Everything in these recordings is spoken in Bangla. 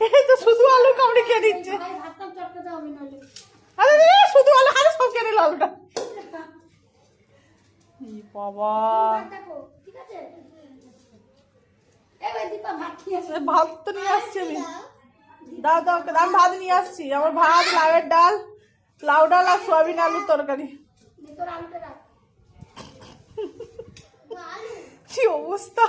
এই তো শুধু আলু কামড়ে খেয়ে দিচ্ছে। আরে শুধু আলু আরে সব খেয়ে নিল আলুটা। বাবা ভাত তো নিয়ে আসছি আমি। দাও দাও আমি ভাত নিয়ে আসছি। আমার ভাত, লাউয়ের ডাল, লাউ ডাল আর সোয়াবিন আলুর তরকারি। কি অবস্থা!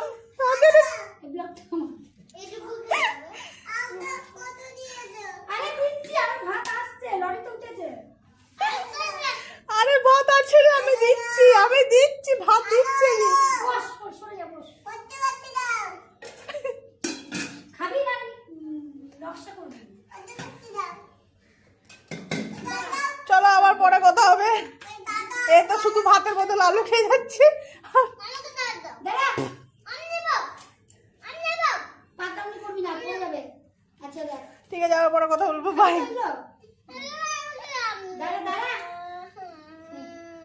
আরে ভাত আছে রে, আমি দিচ্ছি ভাত দিচ্ছি। চলো আবার পরে কথা হবে। এই তো শুধু ভাতের বদল আলু খেয়ে যাচ্ছে। ঠিক আছে, আবার পরে কথা বলবো। বাই।